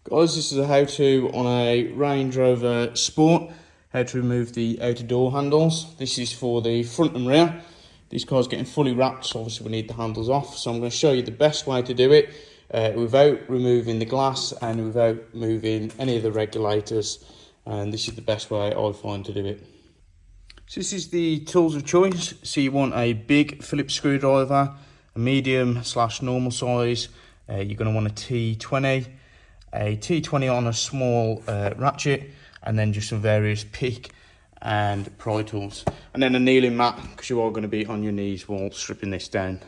Guys, this is a how-to on a Range Rover Sport, how to remove the outer door handles. This is for the front and rear. This car's getting fully wrapped, so obviously we need the handles off. So I'm going to show you the best way to do it without removing the glass and without moving any of the regulators. And this is the best way I find to do it. So this is the tools of choice. So you want a big Phillips screwdriver, a medium / normal size. You're going to want a T20. A T20 on a small ratchet, and then just some various pick and pry tools, and then a kneeling mat because you are going to be on your knees while stripping this down.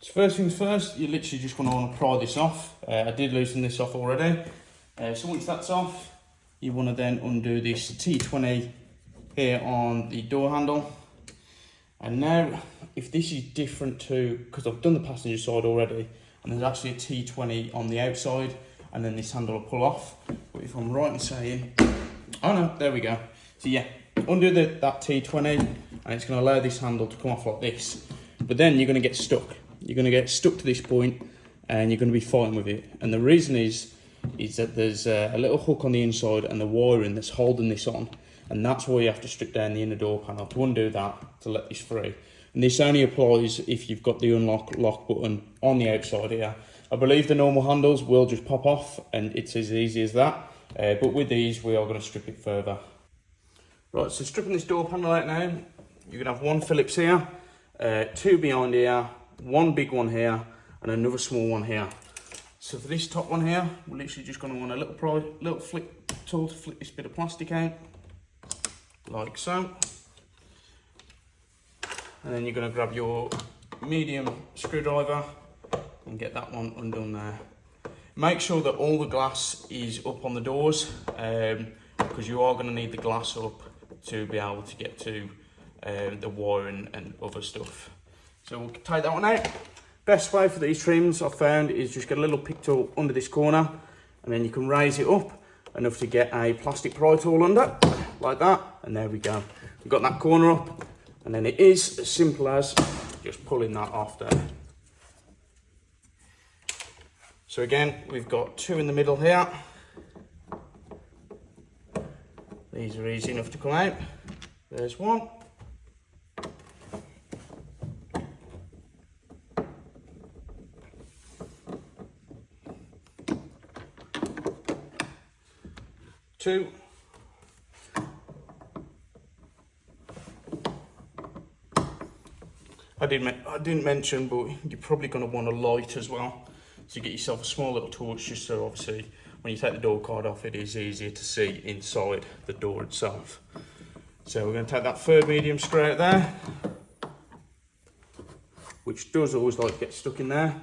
So first things first, you literally just want to pry this off. I did loosen this off already. So once that's off, you want to then undo this T20 here on the door handle. And now, if this is different to, because I've done the passenger side already, and there's actually a T20 on the outside, and then this handle will pull off. But if I'm right in saying, oh no, there we go. So yeah, undo that T20, and it's going to allow this handle to come off like this. But then you're going to get stuck. You're going to get stuck to this point, and you're going to be fighting with it. And the reason is that there's a little hook on the inside and the wiring that's holding this on. And that's why you have to strip down the inner door panel to undo that, to let this free. And this only applies if you've got the unlock lock button on the outside here. I believe the normal handles will just pop off, and it's as easy as that. But with these, we are going to strip it further. Right, so stripping this door panel out now, you're going to have one Phillips here, two behind here, one big one here, and another small one here. So for this top one here, we're literally just going to want a little flick tool to flick this bit of plastic out, like so. And then you're going to grab your medium screwdriver and get that one undone there. Make sure that all the glass is up on the doors, because you are going to need the glass up to be able to get to the wiring and other stuff. So we'll take that one out. Best way for these trims I've found is just get a little pick tool under this corner, and then you can raise it up enough to get a plastic pry tool under, like that, and there we go. We've got that corner up, and then it is as simple as just pulling that off there. So again, we've got two in the middle here. These are easy enough to come out. There's one. Two. I didn't mention, but you're probably going to want a light as well. So you get yourself a small little torch, just so obviously when you take the door card off, it is easier to see inside the door itself. So we're going to take that third medium screw out there, which does always like to get stuck in there.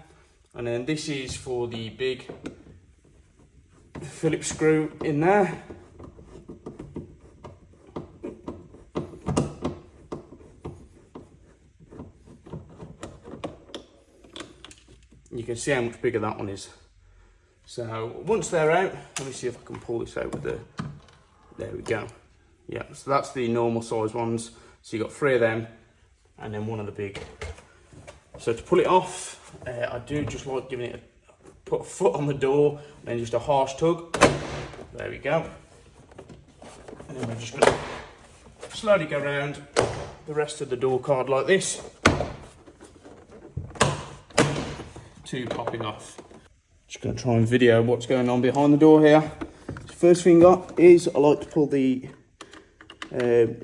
And then this is for the big Phillips screw in there. You can see how much bigger that one is. So once they're out, let me see if I can pull this out with the, there we go. Yeah, so that's the normal size ones. So you've got three of them, and then one of the big. So to pull it off, I do just like giving it put a foot on the door, and then just a harsh tug. There we go. And then we're just gonna slowly go around the rest of the door card like this. Two popping off. Just going to try and video what's going on behind the door here. So first thing up is I like to pull the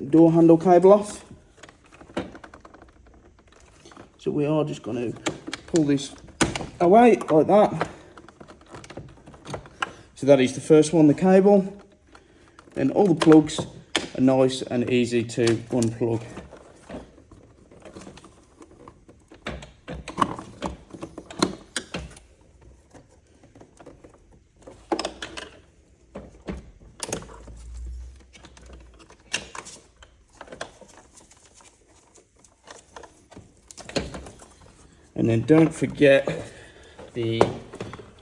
door handle cable off. So we are just going to pull this away like that. So that is the first one, the cable. Then all the plugs are nice and easy to unplug. And then don't forget the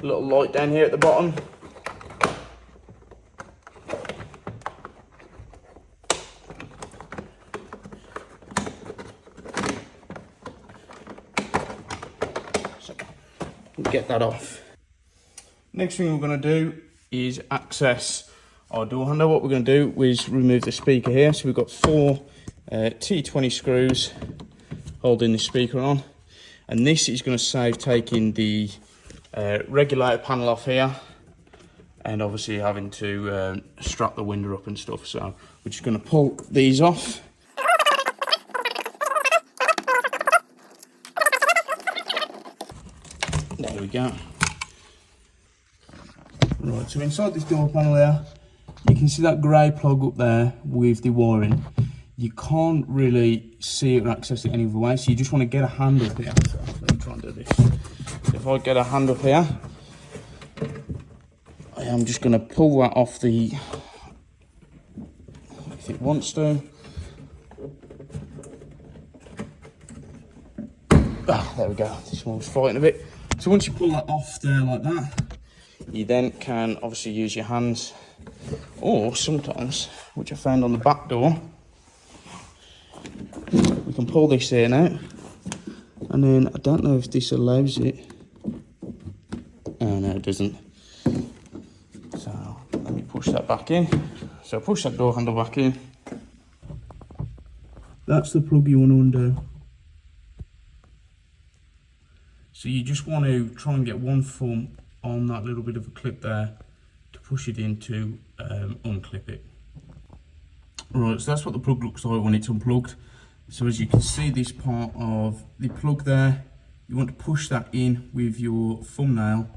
little light down here at the bottom. get that off. Next thing we're going to do is access our door handle. What we're going to do is remove the speaker here. So we've got 4 T20 screws holding the speaker on, and this is going to save taking the regulator panel off here and obviously having to strap the window up and stuff. So we're just going to pull these off. There we go. Right, so inside this door panel here, you can see that grey plug up there with the wiring. You can't really see it or access it any other way, so you just want to get a hand up here. So let me try and do this. So if I get a hand up here, I am just going to pull that off the, if it wants to. Ah, there we go. This one was fighting a bit. So once you pull that off there like that, you then can obviously use your hands, or sometimes, which I found on the back door, we can pull this in out, and then I don't know if this allows it. Oh no, it doesn't. So let me push that back in. So push that door handle back in. That's the plug you want to undo. So you just want to try and get one thumb on that little bit of a clip there to push it in to unclip it. Right, so that's what the plug looks like when it's unplugged. So as you can see, this part of the plug there, you want to push that in with your thumbnail.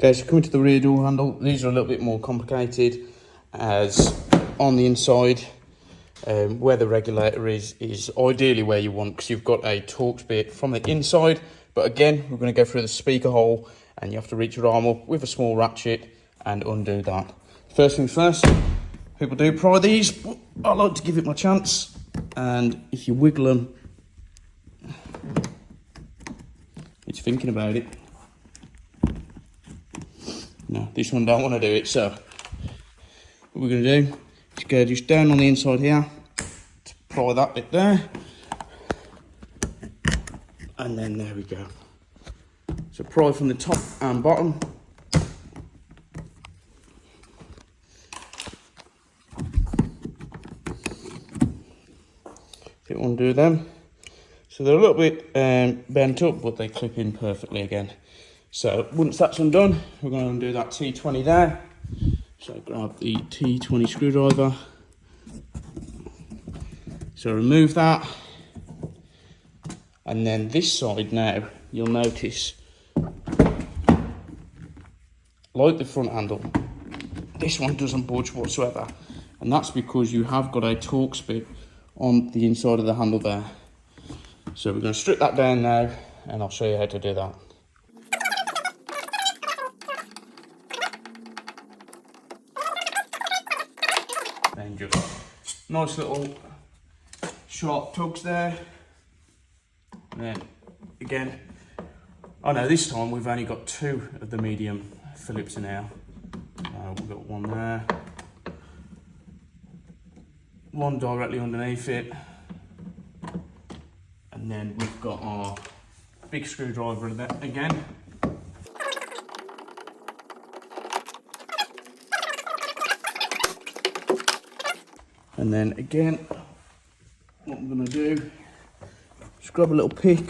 Okay, so coming to the rear door handle, these are a little bit more complicated, as on the inside, where the regulator is ideally where you want, because you've got a Torx bit from the inside. But again, we're going to go through the speaker hole, and you have to reach your arm up with a small ratchet and undo that. First things first, people do pry these, but I like to give it my chance. And if you wiggle them, it's thinking about it. No, this one don't want to do it. So what we're going to do is go just down on the inside here to pry that bit there. And then there we go. So pry from the top and bottom. If you undo them. So they're a little bit bent up, but they clip in perfectly again. So once that's undone, we're going to undo that T20 there. So grab the T20 screwdriver. So remove that. And then this side now, you'll notice, like the front handle, this one doesn't budge whatsoever. And that's because you have got a Torx bit on the inside of the handle there. So we're going to strip that down now, and I'll show you how to do that. Then just nice little sharp tugs there. And then again, oh no, this time we've only got 2 of the medium Phillips in here. We've got one there, one directly underneath it, and then we've got our big screwdriver again. And then again, what I'm going to do, just grab a little pick.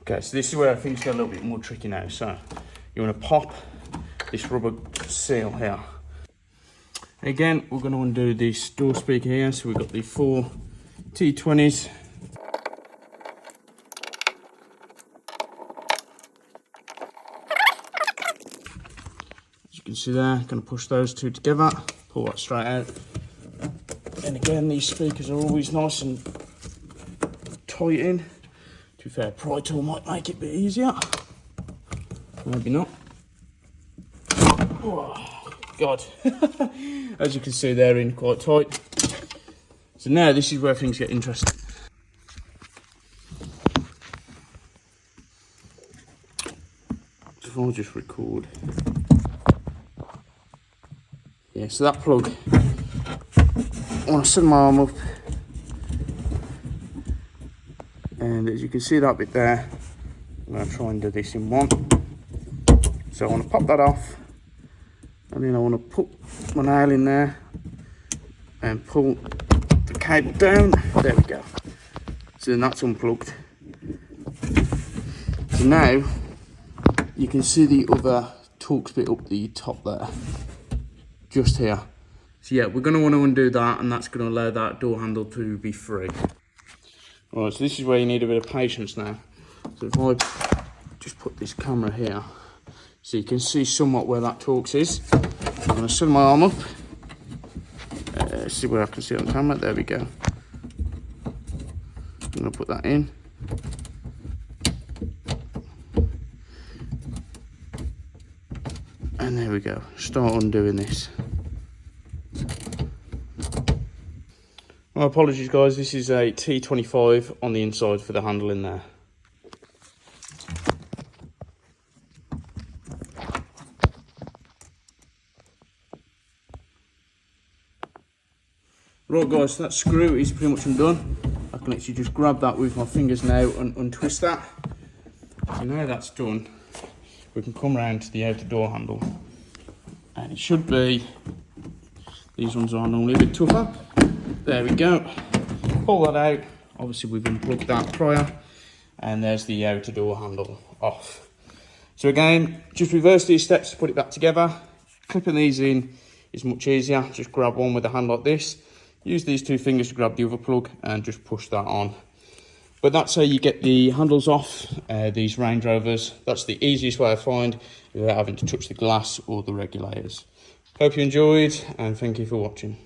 Okay, so this is where things get a little bit more tricky now. So you want to pop this rubber seal here. Again, we're going to undo this door speaker here. So we've got the 4 T20s. As you can see there, going to push those 2 together, pull that straight out. And again, these speakers are always nice and tight in. To be fair, pry tool might make it a bit easier. Maybe not. Oh, God. As you can see, they're in quite tight. So now this is where things get interesting. So I'll just record. Yeah, so that plug, I want to send my arm up And as you can see that bit there, I'm going to try and do this in one. So I want to pop that off, and then I want to put my nail in there and pull the cable down. There we go. So then that's unplugged. So now you can see the other Torx bit up the top there, just here. So yeah, we're going to want to undo that, and that's going to allow that door handle to be free. Alright, so this is where you need a bit of patience now. So if I just put this camera here, so you can see somewhat where that Torx is. I'm going to set my arm up. See where I can see it on camera. There we go. I'm going to put that in. And there we go. Start undoing this. My apologies guys, this is a T25 on the inside for the handle in there. Right guys, so that screw is pretty much undone. I can actually just grab that with my fingers now and untwist that. So now that's done, we can come round to the outer door handle. And it should be, these ones are normally a bit tougher. There we go. Pull that out. Obviously we've unplugged that prior. And there's the outer door handle off. So again, just reverse these steps to put it back together. Clipping these in is much easier. Just grab one with a hand like this. Use these two fingers to grab the other plug and just push that on. But that's how you get the handles off these Range Rovers. That's the easiest way I find without having to touch the glass or the regulators. Hope you enjoyed, and thank you for watching.